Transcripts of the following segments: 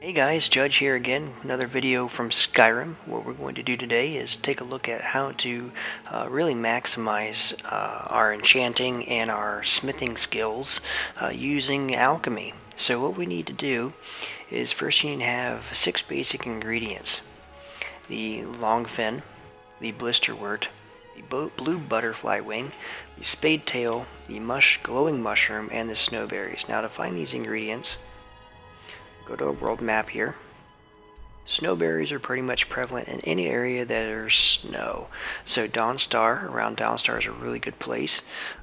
Hey guys, Judge here again, another video from Skyrim. What we're going to do today is take a look at how to really maximize our enchanting and our smithing skills using alchemy. So what we need to do is first you need to have 6 basic ingredients. The longfin, the blisterwort, the blue butterfly wing, the spade tail, the glowing mushroom, and the snowberries. Now to find these ingredients, go to a world map here. Snowberries are pretty much prevalent in any area that there's snow. So Dawnstar, around Dawnstar is a really good place.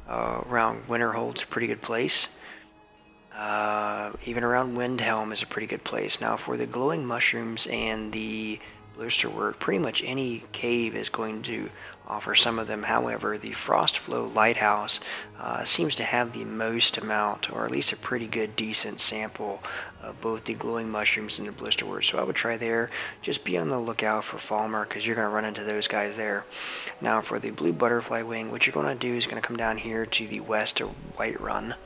Around Winterhold's a pretty good place. Even around Windhelm is a pretty good place. Now for the glowing mushrooms and the blisterwort, pretty much any cave is going to offer some of them. However, the Frostflow Lighthouse seems to have the most amount, or at least a pretty good decent sample of both the glowing mushrooms and the blisterwort. So I would try there. Just be on the lookout for Falmer, because you're going to run into those guys there. Now for the blue butterfly wing, what you're going to do is going to come down here to the west of Whiterun,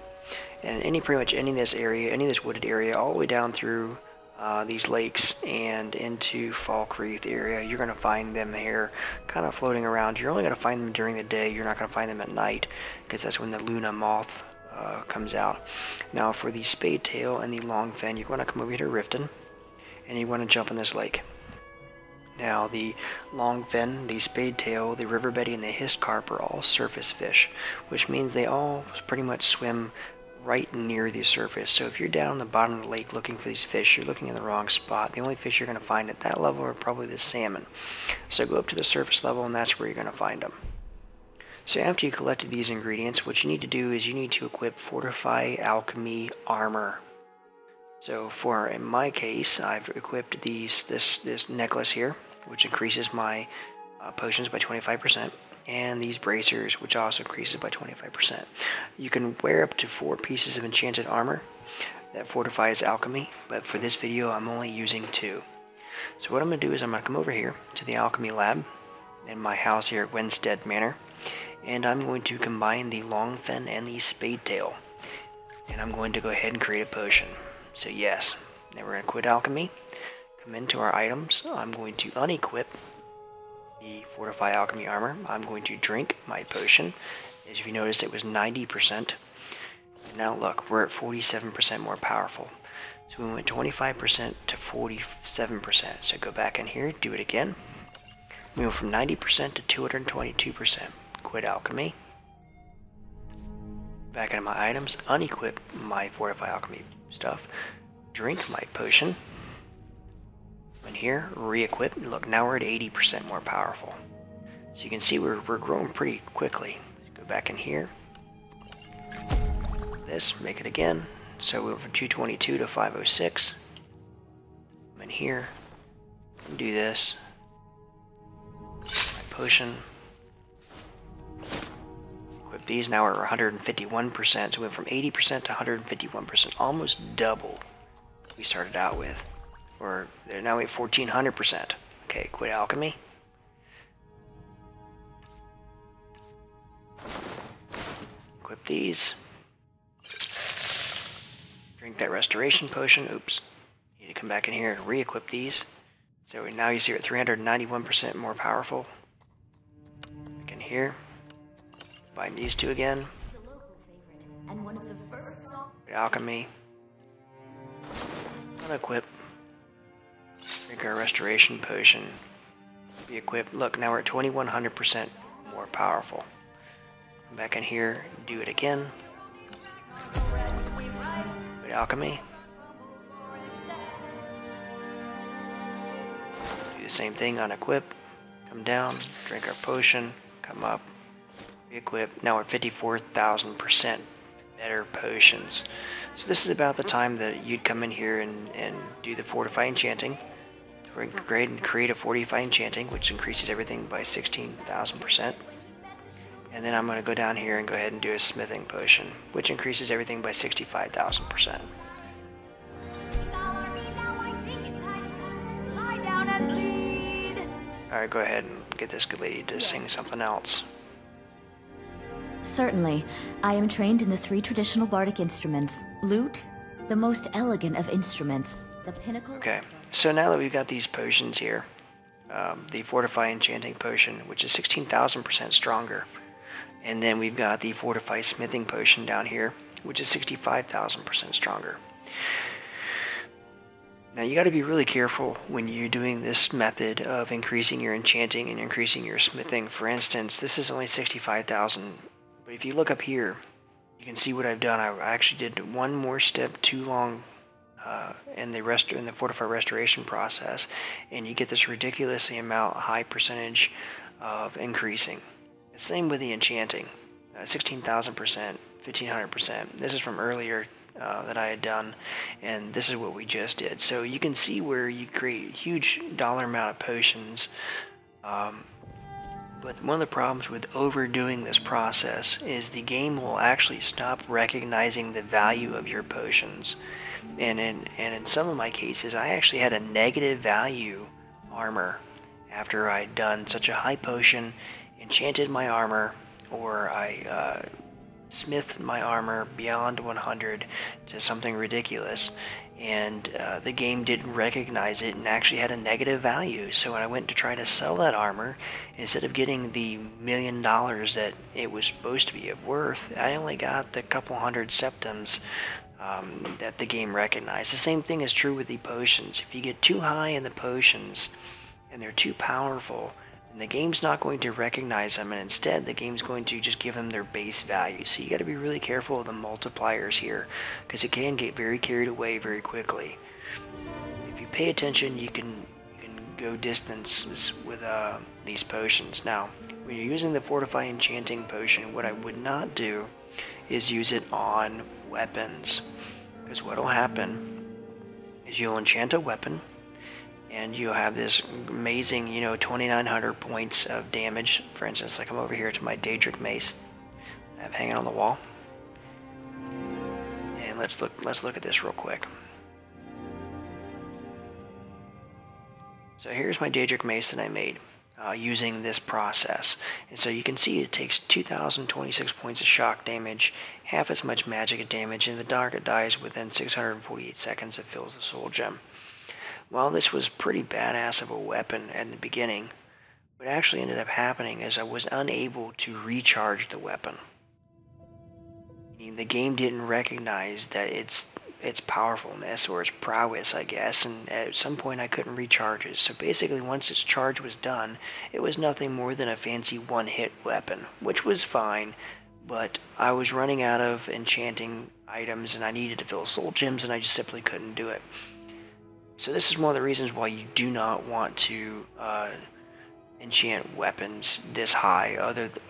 and pretty much any of this area, any of this wooded area, all the way down through these lakes and into Falkreath area. You're going to find them here kind of floating around. You're only going to find them during the day. You're not going to find them at night, because that's when the Luna moth comes out. Now for the spade tail and the longfin, you're going to come over here to Riften, and you want to jump in this lake. Now the longfin, the spade tail, the riverbeddy, and the hisscarp are all surface fish, which means they all pretty much swim right near the surface. So if you're down on the bottom of the lake looking for these fish, you're looking in the wrong spot. The only fish you're going to find at that level are probably the salmon. So go up to the surface level, and that's where you're going to find them. So after you collected these ingredients, what you need to do is you need to equip Fortify Alchemy Armor. So in my case, I've equipped this necklace here, which increases my potions by 25%. And these bracers, which also increases by 25%. You can wear up to 4 pieces of enchanted armor that fortifies alchemy, but for this video I'm only using 2. So what I'm going to do is I'm going to come over here to the alchemy lab in my house here at Winstead Manor, and I'm going to combine the longfin and the spade tail, and I'm going to go ahead and create a potion. So yes, now we're going to quit alchemy, come into our items. I'm going to unequip the Fortify Alchemy Armor. I'm going to drink my potion. As you notice, it was 90%. Now look, we're at 47% more powerful. So we went 25% to 47%. So go back in here, do it again. We went from 90% to 222%. Quit alchemy. Back into my items, unequip my Fortify Alchemy stuff. Drink my potion. In here, re-equip. Look, now we're at 80% more powerful. So you can see we're growing pretty quickly. Go back in here. This, make it again. So we went from 222 to 506. Come in here. Do this. My potion. Equip these. Now we're at 151%. So we went from 80% to 151%. Almost double we started out with. They're now at 1400%. Okay, quit alchemy. Equip these. Drink that restoration potion. Oops. Need to come back in here and re-equip these. So now you see we're at 391% more powerful. Back in here. Combine these 2 again. Quit alchemy. Unequip. Drink our restoration potion. Be equipped. Look, now we're at 2100% more powerful. Come back in here, do it again. Quit alchemy. Do the same thing, unequip. Come down, drink our potion, come up, re-equip. Now we're at 54,000% better potions. So this is about the time that you'd come in here and do the Fortify Enchanting. We're going to go ahead and create a Fortify Enchanting, which increases everything by 16,000%. And then I'm going to go down here and go ahead and do a Smithing Potion, which increases everything by 65,000%. Alright, go ahead and get this good lady to sing something else. Certainly. I am trained in the 3 traditional bardic instruments. Lute, the most elegant of instruments. The pinnacle. Okay, so now that we've got these potions here, the Fortify Enchanting Potion, which is 16,000% stronger, and then we've got the Fortify Smithing Potion down here, which is 65,000% stronger. Now you got to be really careful when you're doing this method of increasing your enchanting and increasing your smithing. For instance, this is only 65,000, but if you look up here, you can see what I've done. I actually did one more step too long in the Fortify Restoration process, and you get this ridiculously high percentage of increasing. The same with the enchanting, 16,000%, 1,500%. This is from earlier that I had done, and this is what we just did. So you can see where you create a huge dollar amount of potions, but one of the problems with overdoing this process is the game will actually stop recognizing the value of your potions. And in some of my cases, I actually had a negative value armor after I'd done such a high potion, enchanted my armor, or I smithed my armor beyond 100 to something ridiculous, and the game didn't recognize it and actually had a negative value. So when I went to try to sell that armor, instead of getting the $1 million that it was supposed to be worth, I only got the couple hundred septims that the game recognized. The same thing is true with the potions. If you get too high in the potions and they're too powerful, then the game's not going to recognize them, and instead the game's going to just give them their base value. So you got to be really careful of the multipliers here, because it can get very carried away very quickly. If you pay attention, you can go distances with these potions. Now, when you're using the Fortify Enchanting Potion, what I would not do is use it on weapons, because what will happen is you'll enchant a weapon and you'll have this amazing, 2,900 points of damage. For instance, like I'm over here to my Daedric Mace I have hanging on the wall, and let's look at this real quick. So here's my Daedric Mace that I made using this process, and so you can see it takes 2,026 points of shock damage, half as much magic damage, and the target dies within 648 seconds. It fills a soul gem. While this was pretty badass of a weapon at the beginning, what actually ended up happening is I was unable to recharge the weapon. Meaning the game didn't recognize that its powerfulness or its prowess, I guess, and at some point I couldn't recharge it. So basically, once its charge was done, it was nothing more than a fancy one-hit weapon, which was fine, but I was running out of enchanting items and I needed to fill soul gems, and I just simply couldn't do it. So this is one of the reasons why you do not want to enchant weapons this high,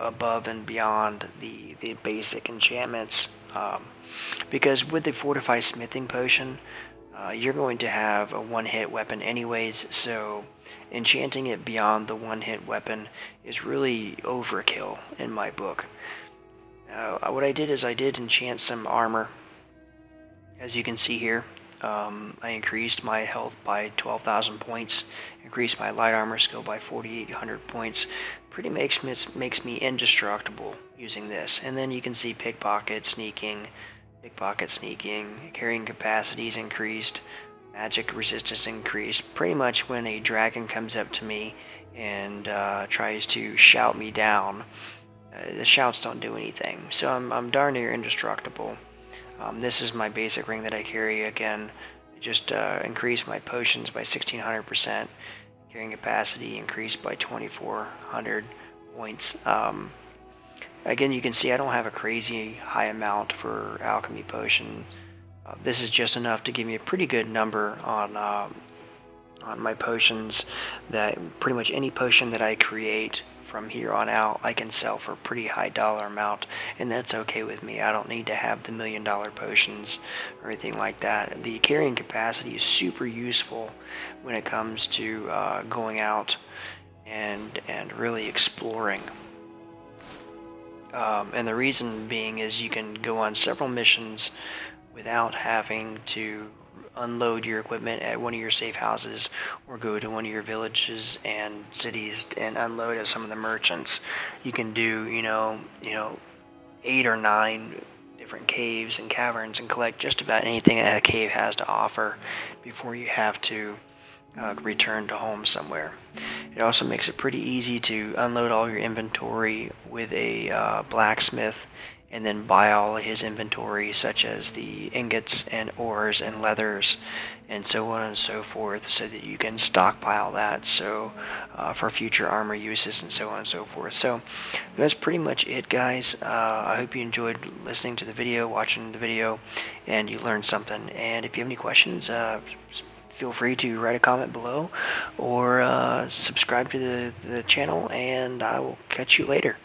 above and beyond the basic enchantments. Because with the Fortify Smithing Potion, you're going to have a one-hit weapon anyways, so enchanting it beyond the one-hit weapon is really overkill in my book. What I did is I did enchant some armor, as you can see here. I increased my health by 12,000 points, increased my light armor skill by 4,800 points. Pretty makes me indestructible using this. And then you can see pickpocket sneaking, carrying capacities increased, magic resistance increased. Pretty much when a dragon comes up to me and tries to shout me down, the shouts don't do anything. So I'm darn near indestructible. This is my basic ring that I carry. Again, just increased my potions by 1,600%, carrying capacity increased by 2,400 points. Again, you can see I don't have a crazy high amount for alchemy potion. This is just enough to give me a pretty good number on my potions. That pretty much any potion that I create from here on out, I can sell for a pretty high dollar amount, and that's okay with me. I don't need to have the $1 million potions or anything like that. The carrying capacity is super useful when it comes to going out and really exploring. And the reason being is you can go on several missions without having to unload your equipment at one of your safe houses, or go to one of your villages and cities and unload at some of the merchants. You can do 8 or 9 different caves and caverns and collect just about anything that a cave has to offer before you have to return to home somewhere. It also makes it pretty easy to unload all your inventory with a blacksmith and then buy all of his inventory, such as the ingots and ores and leathers and so on and so forth, so that you can stockpile that for future armor uses and so on and so forth. So that's pretty much it, guys. I hope you enjoyed listening to the video, watching the video, and you learned something. And if you have any questions, feel free to write a comment below or subscribe to the channel, and I will catch you later.